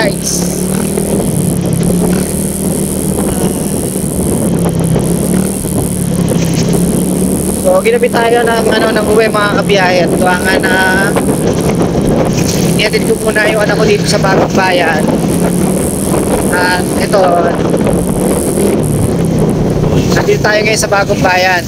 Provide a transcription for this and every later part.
guys. So ginabi tayo ng uwi mga kabiyahe. At gawa nga na iatid ko muna yung anak ko dito sa Bagong Bayan. At ito, nandito tayo ngayon sa Bagong Bayan.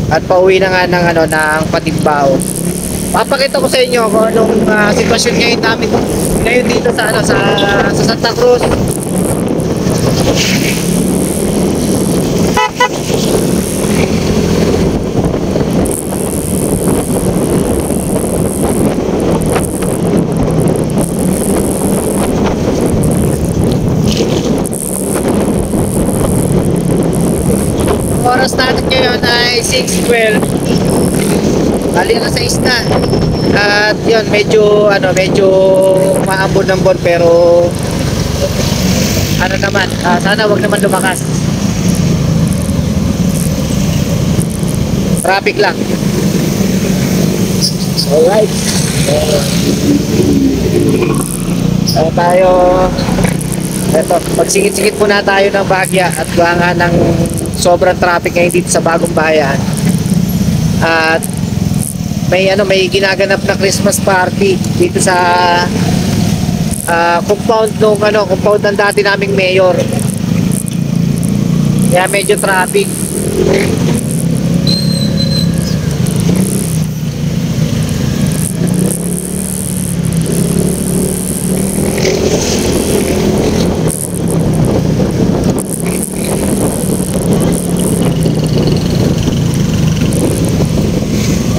At pauwi na nga ng Patimbao. Papakita ko sa inyo kung anong sitwasyon ngayon namin ngayon dito sa Santa Cruz. Oras natin ngayon ay 6:12. Bali na 6 na. At yun, medyo maambon-ambon pero naman, sana wag naman lumakas. Traffic lang. Alright. So tayo, eto, pagsingit-singit muna tayo ng Bagya at gawa ng sobrang traffic ngayon dito sa Bagong Bayan. At may ginaganap na Christmas party dito sa compound ng dati naming mayor. Kaya medyo traffic.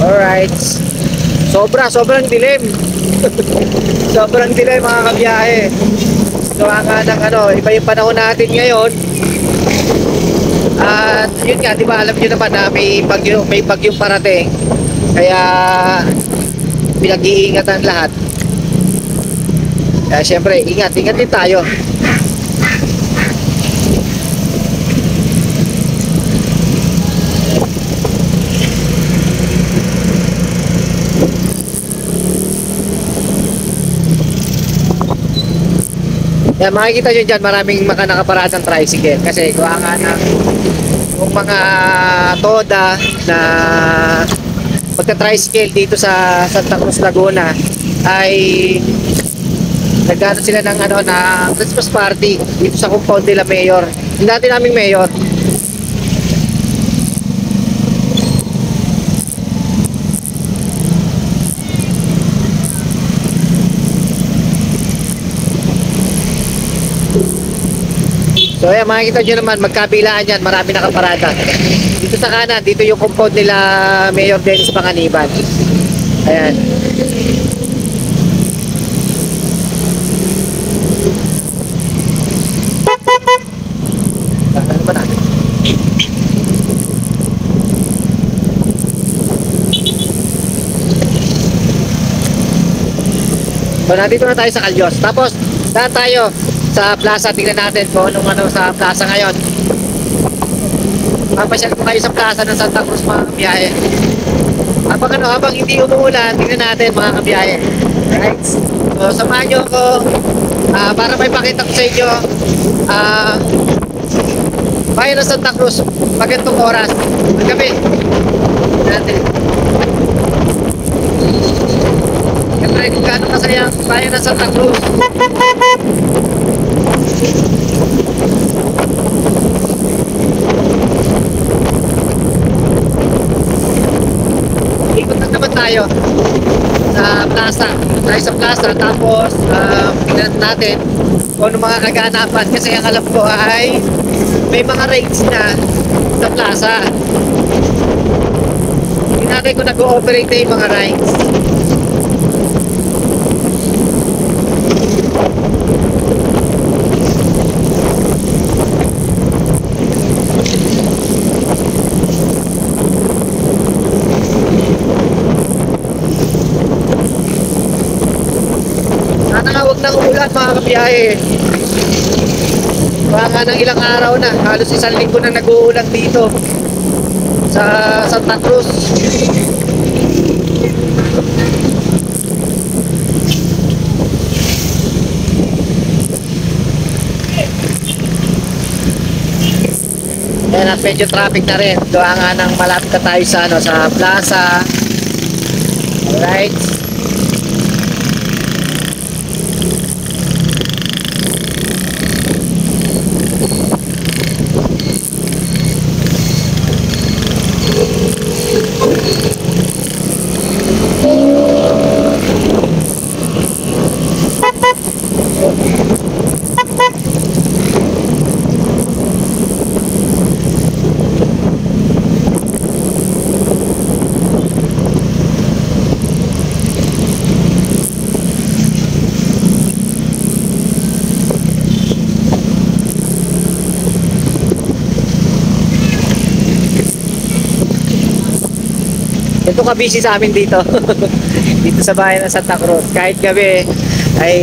Alright. Sobrang dilim. Sobrang dilim mga kabiyahe. So nga iba yung panahon natin ngayon. At yun nga, di ba alam nyo naman na may bagyong parating. Kaya pinag-iingatan lahat. Kaya syempre, ingat din tayo. Yan, makikita nyo dyan, maraming nakaparadang tricycle. Kasi gawa nga ng yung mga toda na pagka-tricycle dito sa Santa Cruz, Laguna ay nagano sila ng Christmas party dito sa compound nila mayor. Yung dati naming mayor. So ayan, makikita nyo naman, magkabilaan yan, marami nakaparada. Dito sa kanan, dito yung compound nila Mayor Dennis Panganiban. Ayan. Ano ba natin? So nandito na tayo sa Calyos. Tapos, daan tayo sa plaza, tingnan natin kung anong sa plaza ngayon. Papasyal ko kayo sa plaza ng Santa Cruz mga kabiyahe. Habang hindi umuulan, tingnan natin mga kabiyahe. Right? So samahan nyo ako para may pakita ko sa inyo bayan ng Santa Cruz pagkantong oras ng gabi natin. Siyempre kung gaano kasaya ang bayan ng Santa Cruz. Ikot na naman tayo sa plaza. Tapos tingnan natin kung ano mga kaganapan kasi ang alam ko ay may mga rides na sa plaza. Tingnan natin kung nag-ooperate na yung mga rides. Huwag nang umulan mga kabiyahe. Baka ng ilang araw na, halos isang linggo na nag-uulan dito sa Santa Cruz. Ayan, at medyo traffic na rin. Gawa nga ng malapit na tayo sa, ano, sa plaza. Alright. Ito ka busy sa amin dito. Dito sa bayan ng Santa Cruz. Kahit gabi ay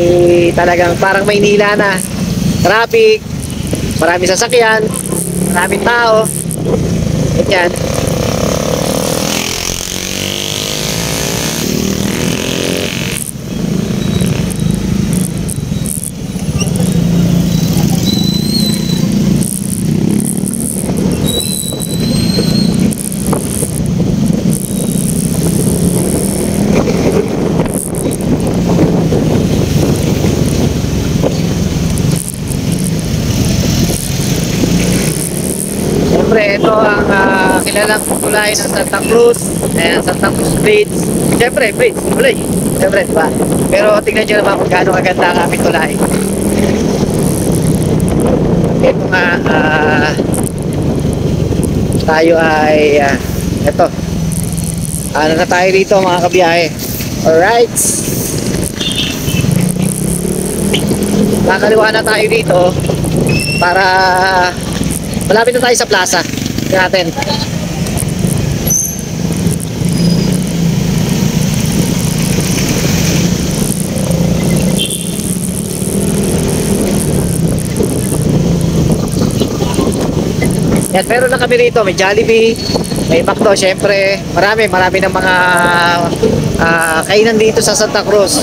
talagang parang Maynila na. Traffic, maraming sasakyan, maraming tao. Ganyan. Siyempre, ito ang kilalang kulay ng Santa Cruz. Ayan, Santa Cruz Bridge. Siyempre, bridge, kulay. Siyempre, diba? Pero tingnan nyo naman kung gaano kaganda ang aming kulay. Ito nga, tayo ay, ito. Ano na tayo dito mga kabiyahe. Alright. Nakakaliwa na tayo dito para malapit na tayo sa plaza natin. Yan, meron na kami rito, may Jollibee, may McDo, syempre. Marami ng mga kainan dito sa Santa Cruz.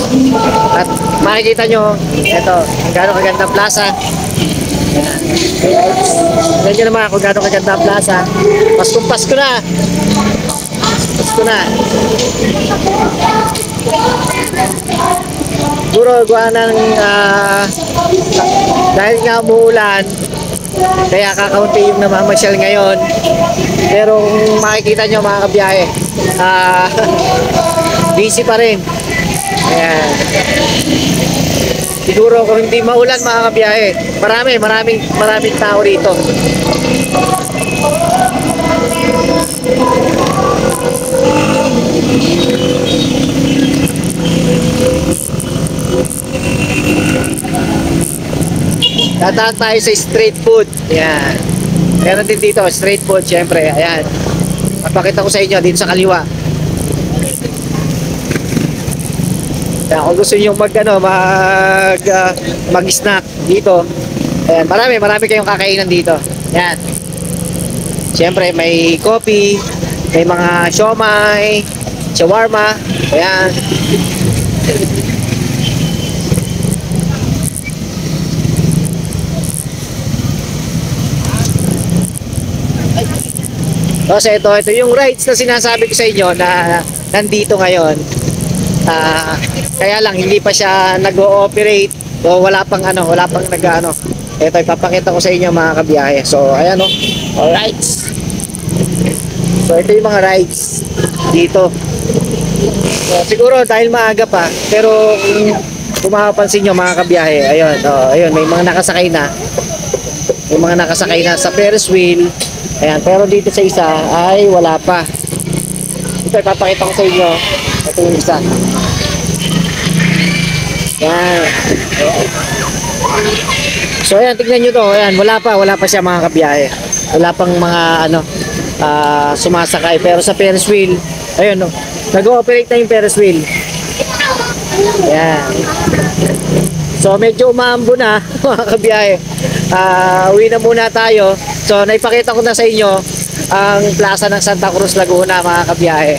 At makikita nyo, ito, gaano kaganda plaza. Tignan nyo naman kung gaano kaganda ang plaza. Pasko na. Pasko na. Siguro gawa ng dahil nga umuulan, kaya kakaunti yung namamasyal ngayon. Pero kung makikita nyo mga kabiyahe, busy pa rin. Ayan. Siguro kung hindi maulan mga kabiyahe, maraming tao rito. Tataan tayo sa street food. Ayan. Meron din dito, street food syempre. Ayan. Papakita ko sa inyo dito sa kaliwa. Ayan, kung gusto niyo mag-snack dito. Ayan, marami kayong kakainan dito. Ayan. Syempre may coffee, may mga siomai, shawarma. Ayan. Kasi ito yung rides na sinasabi ko sa inyo na nandito ngayon. Kaya lang hindi pa siya nag-ooperate o wala pang nag-ano. Ito ipapakita ko sa inyo mga kabiyahe. So ayan o. Alright. So ito yung mga rides dito. So, siguro dahil maaga pa, pero kung mapapansin nyo mga kabiyahe, ayun, may mga nakasakay na. May mga nakasakay na sa Ferris wheel. Ayan, pero dito sa isa ay wala pa. Ito ipapakita ko sa inyo. Ito yung isa. Ayan. So ayan, tignan nyo to. Ayan, wala pa siya mga kabiyahe. Wala pang mga sumasakay. Pero sa Ferris wheel, ayun no, nag-ooperate na yung Ferris wheel. Ayan. So medyo umaambo na mga kabiyahe. Uwi na muna tayo. So naipakita ko na sa inyo ang plaza ng Santa Cruz, Laguna mga kabiyahe.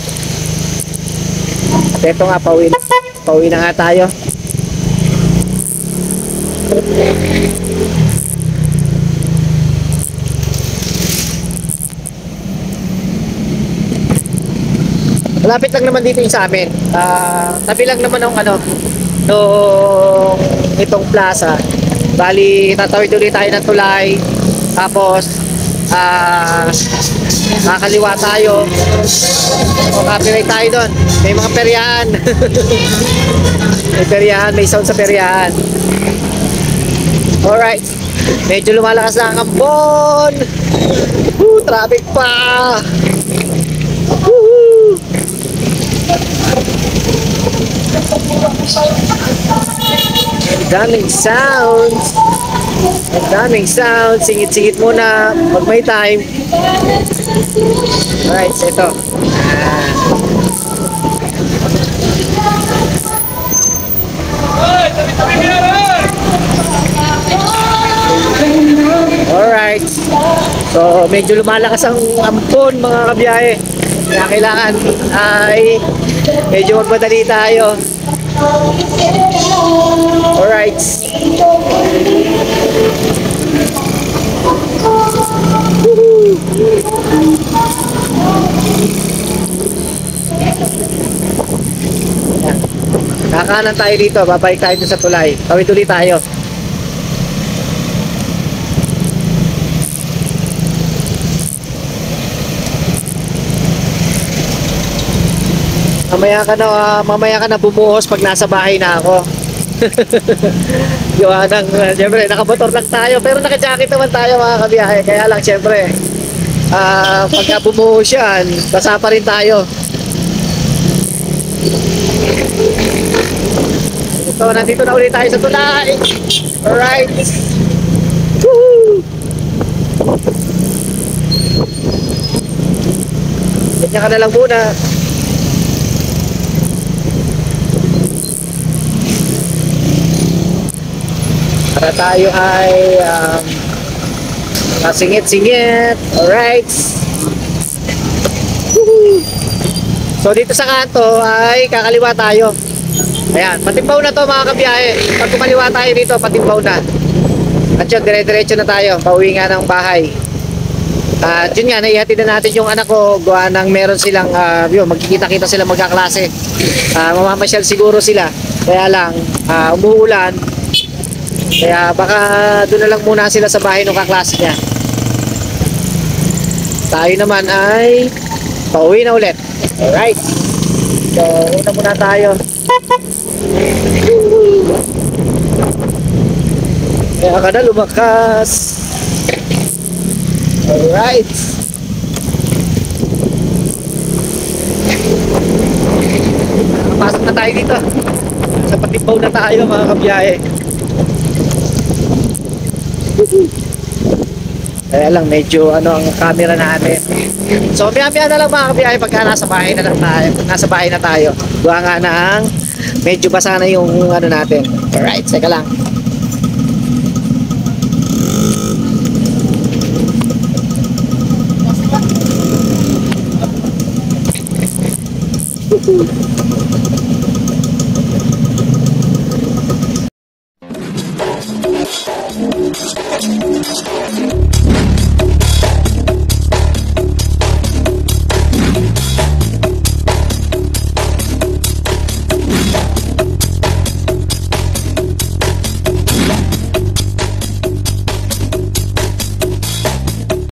At ito nga, pauwi na nga tayo. Malapit lang naman dito yung sa amin. Tabi lang naman ng ano, nung itong plaza. Bali, tatawid ulit tayo ng tulay. Tapos, kakaliwa tayo. O, copyright tayo doon. May mga peryahan. May peryahan, may sound sa peryahan. Alright. Medyo lumalakas na ang ambon. Traffic pa. Woohoo! Ang daming sounds. Ang daming sounds. Singit-singit muna pag may time. Alright, so ito. Alright. So, medyo lumalakas ang ampon mga kabiyahe. Kaya kailangan ay medyo magmadali tayo. Alright. Kakanan tayo dito, babalik tayo dun sa tulay. Tawid ulit tayo. Mamaya ka na bumuhos pag nasa bahay na ako. Siyempre, nakamotor lang tayo, pero naka-jacket naman tayo mga kabiyahe. Kaya lang, siyempre, pagka bumuhos yan, basa pa rin tayo. So, nandito na ulit tayo sa tulay. Alright. Woo! Ganyan ka na lang muna. Para tayo ay kasingit-singit. Alright. Woo! So dito sa kanto ay kakaliwa tayo. Ayan, patimbaw na to mga kabiyahe. Pag kumaliwa tayo dito, patimbaw na. At yun, dire-diretso na tayo. Pauwi nga ng bahay. At yun nga, naihatid na natin yung anak ko. Gawa ng meron silang, yun, magkikita-kita sila magkaklase. Mamamasyal siguro sila. Kaya lang, umuulan. Kaya baka doon na lang muna sila sa bahay ng kaklase niya. Tayo naman ay pauwi na ulit. Alright. So, una muna tayo. Kaya ka na lumakas. Alright. Pasok na tayo dito. Sa Patibaw na tayo mga kabiyahe. Kaya lang medyo ano ang camera natin. So maya-maya na lang mga kabiyahe pagka nasa bahay na lang tayo. Nasa bahay na tayo. Gawa nga ng medyo basa na yung ano natin. Alright, seka lang. Woohoo!